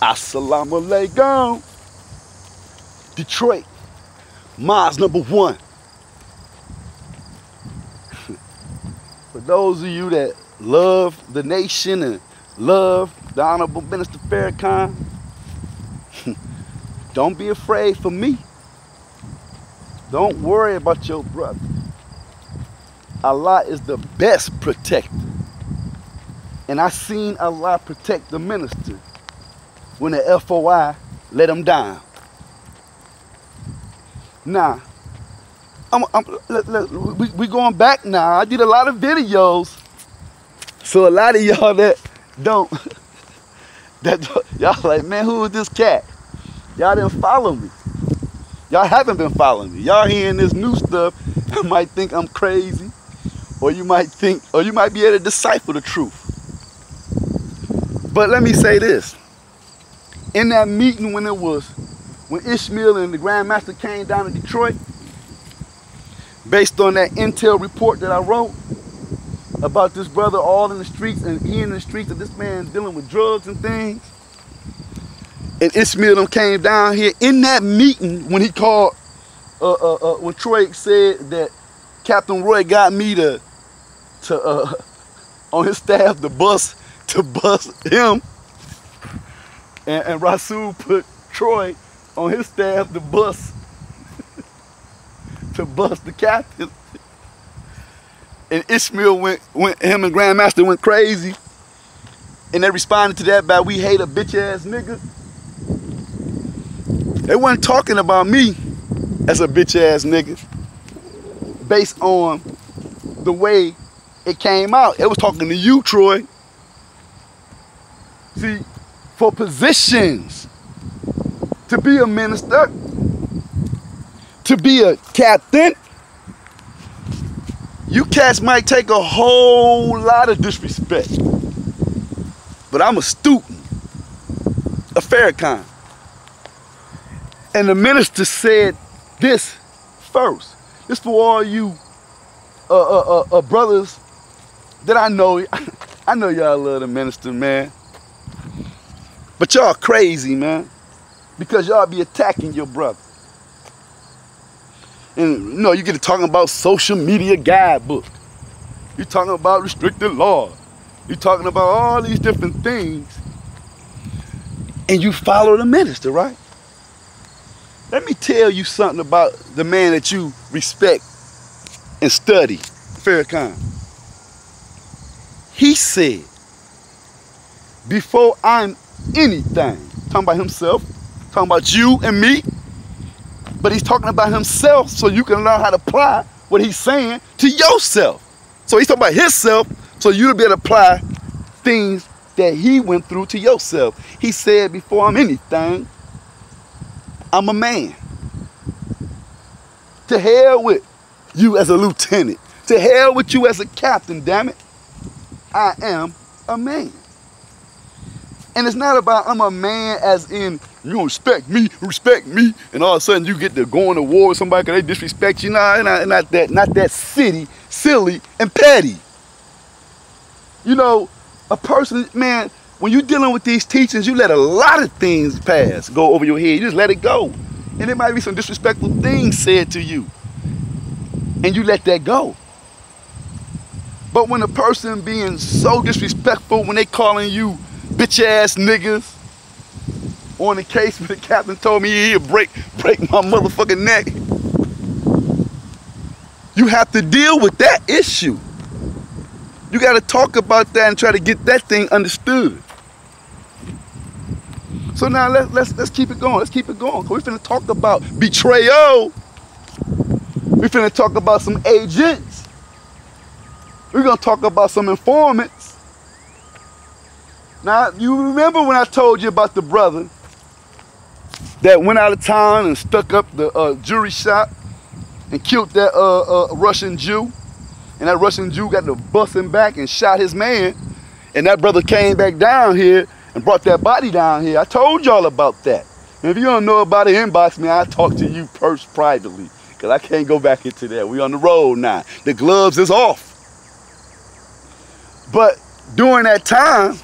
Assalamu alaikum. Detroit, Mars #1. For those of you that love the nation and love the Honorable Minister Farrakhan, don't be afraid for me. Don't worry about your brother. Allah is the best protector. And I seen Allah protect the minister when the FOI let him down. Now, we going back now. I did a lot of videos. So a lot of y'all that don't, y'all like, man, who is this cat? Y'all didn't follow me. Y'all haven't been following me. Y'all hearing this new stuff, you might think I'm crazy, or you might be able to decipher the truth. But let me say this. In that meeting when Ishmael and the Grandmaster came down to Detroit, based on that intel report that I wrote about this brother all in the streets and he in the streets of this man dealing with drugs and things, and Ishmael them came down here in that meeting when he called, when Troy said that Captain Roy got me to on his staff to bust him, and Rasul put Troy on his staff to bust the captain. And Ishmael went him and Grandmaster went crazy, and they responded to that by "we hate a bitch ass nigga." They weren't talking about me as a bitch ass nigga based on the way it came out. It was talking to you, Troy. See, for positions, to be a minister, to be a captain, you cats might take a whole lot of disrespect. But I'm a student of Farrakhan. And the minister said this first. This for all you brothers that I know. I know y'all love the minister, man. But y'all crazy, man. Because y'all be attacking your brother. And you know, you get to talking about social media guidebook. You talking about restricted law. You talking about all these different things. And you follow the minister, right? Let me tell you something about the man that you respect and study, Farrakhan. He said, before I'm anything, talking about himself, talking about you and me, but he's talking about himself so you can learn how to apply what he's saying to yourself. So he's talking about himself so you'll be able to apply things that he went through to yourself. He said, before I'm anything, I'm a man. To hell with you as a lieutenant. To hell with you as a captain, damn it. I am a man. And it's not about I'm a man as in you don't respect me, and all of a sudden you get to go on to war with somebody because they disrespect you. Nah, not that silly and petty. You know, a person, man, when you're dealing with these teachings, you let a lot of things go over your head. You just let it go. And there might be some disrespectful things said to you. And you let that go. But when a person being so disrespectful, when they calling you bitch ass niggas, on the case where the captain told me he'd break my motherfucking neck, you have to deal with that issue. You got to talk about that and try to get that thing understood. So now let's keep it going. Let's keep it going. We're finna talk about betrayal. We're finna talk about some agents. We're gonna talk about some informants. Now, you remember when I told you about the brother that went out of town and stuck up the jewelry shop and killed that Russian Jew, and that Russian Jew got to busting back and shot his man, and that brother came back down here and brought that body down here. I told y'all about that. And if you don't know about it, inbox me. I'll talk to you privately, because I can't go back into that. We on the road now. The gloves is off. But during that time,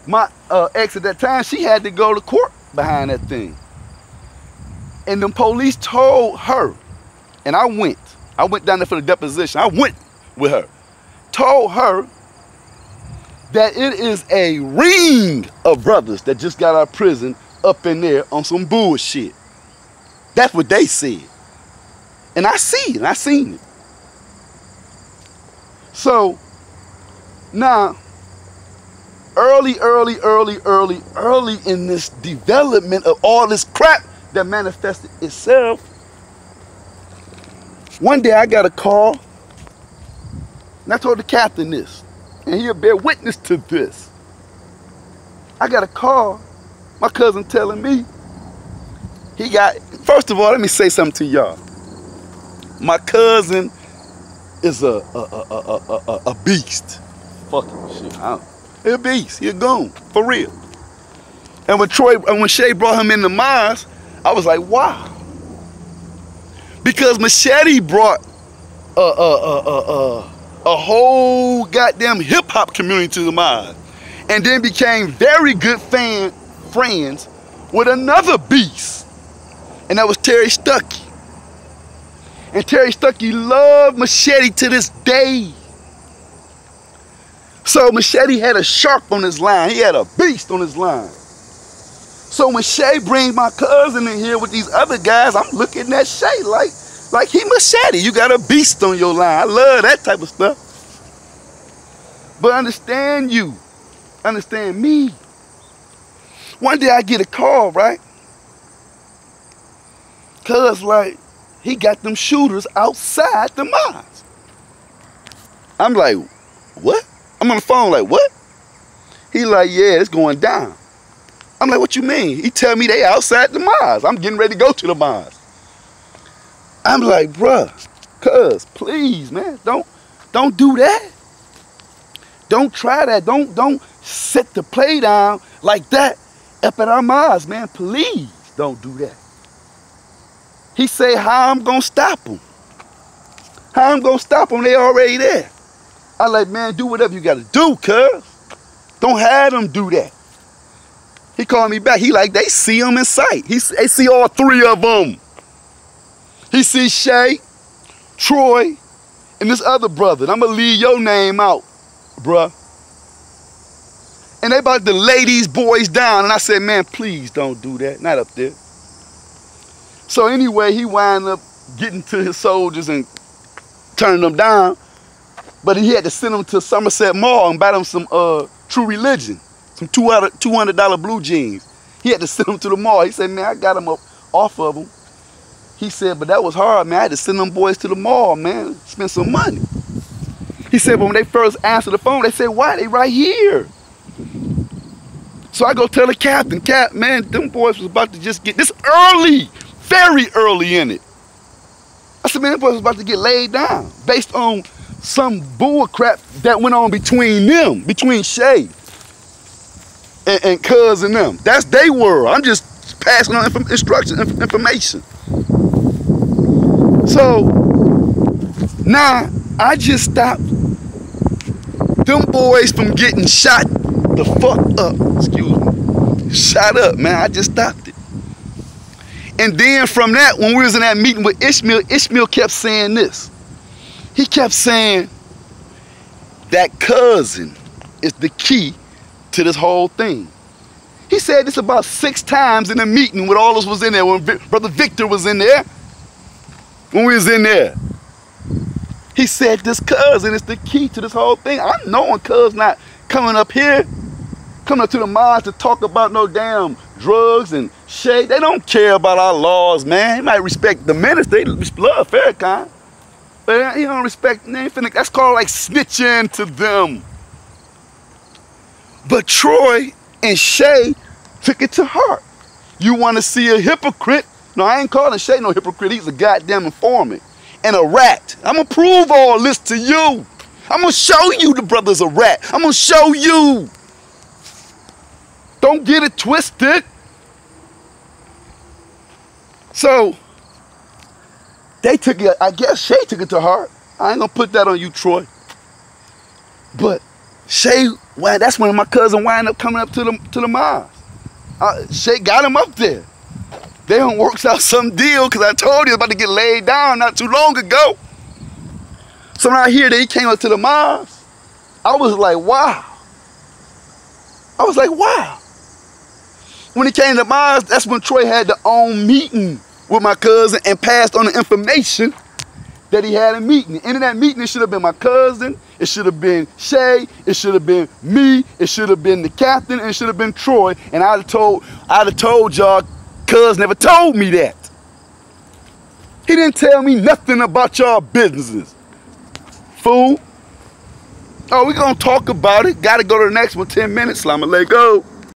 my ex at that time, she had to go to court behind that thing. And the police told her, and I went down there for the deposition. I went with her. Told her that it is a ring of brothers that just got out of prison up in there on some bullshit. That's what they said. And I see it. I seen it. So now, early in this development of all this crap that manifested itself, one day I got a call, and I told the captain this, and he'll bear witness to this. I got a call, my cousin telling me, he got, first of all, let me say something to y'all. My cousin is a beast. Fucking shit. He a beast. He a goon. For real. And when Shay brought him into Mars, I was like, wow. Because Machete brought a whole goddamn hip-hop community to the Mars. And then became very good friends with another beast. And that was Terry Stuckey. And Terry Stuckey loved Machete to this day. So Machete had a shark on his line. He had a beast on his line. So when Shay brings my cousin in here with these other guys, I'm looking at Shay like he Machete. You got a beast on your line. I love that type of stuff. But understand you. Understand me. One day I get a call, right? Cuz like, he got them shooters outside the Mars. I'm like, what? I'm on the phone like, what? He like, yeah, it's going down. I'm like, what you mean? He tell me they outside the Mars. I'm getting ready to go to the Mars. I'm like, bruh, cuz, please, man, don't do that. Don't try that. Don't set the play down like that up at our Mars, man. Please don't do that. He say, how I'm gonna stop them? How I'm gonna stop them? They already there. I like, man, do whatever you gotta do, cuz. Don't have them do that. He called me back. He like, they see them in sight. They see all three of them. He see Shay, Troy, and this other brother. And I'm gonna leave your name out, bruh. And they about to lay these boys down. And I said, man, please don't do that. Not up there. So anyway, he wound up getting to his soldiers and turning them down. But he had to send them to Somerset Mall and buy them some True Religion, some $200 blue jeans. He had to send them to the mall. He said, man, I got them up off of them. He said, but that was hard, man. I had to send them boys to the mall, man, spend some money. He said, but when they first answered the phone, they said, why? They right here. So I go tell the captain, man, them boys was about to just get this early. Very early in it. I said, man, that boy was about to get laid down based on some bull crap that went on between them, between Shay and Cuz and them. That's their world. I'm just passing on instructions, information. So now I just stopped them boys from getting shot the fuck up. Excuse me. Shot up, man. I just stopped it. And then from that, when we was in that meeting with Ishmael kept saying this. He kept saying that cousin is the key to this whole thing. He said this about 6 times in the meeting when all of us was in there, when Brother Victor was in there, when we was in there. He said this cousin is the key to this whole thing. I know when cuz not coming up here, coming up to the Mars to talk about no damn drugs and shade. They don't care about our laws, man. He might respect the minister. They love Farrakhan. But he don't respect, that's called like snitching to them. But Troy and Shay took it to heart. You want to see a hypocrite? No, I ain't calling Shay no hypocrite. He's a goddamn informant and a rat. I'm going to prove all this to you. I'm going to show you the brother's a rat. I'm going to show you. Don't get it twisted. So, they took it, I guess Shay took it to heart. I ain't gonna put that on you, Troy. But Shay, well, that's when my cousin wind up coming up to the mosque. Shay got him up there. They done works out some deal because I told you about to get laid down not too long ago. So when I hear that he came up to the mosque, I was like, wow. I was like, wow. When he came to the mosque, that's when Troy had the own meeting with my cousin and passed on the information that he had a meeting. And in that meeting, it should have been my cousin, it should have been Shay, it should have been me, it should have been the captain, and it should have been Troy. And I'd have told y'all, cuz never told me that. He didn't tell me nothing about y'all businesses. Fool. Oh, we gonna talk about it. Gotta go to the next one, 10 minutes. Slama let go.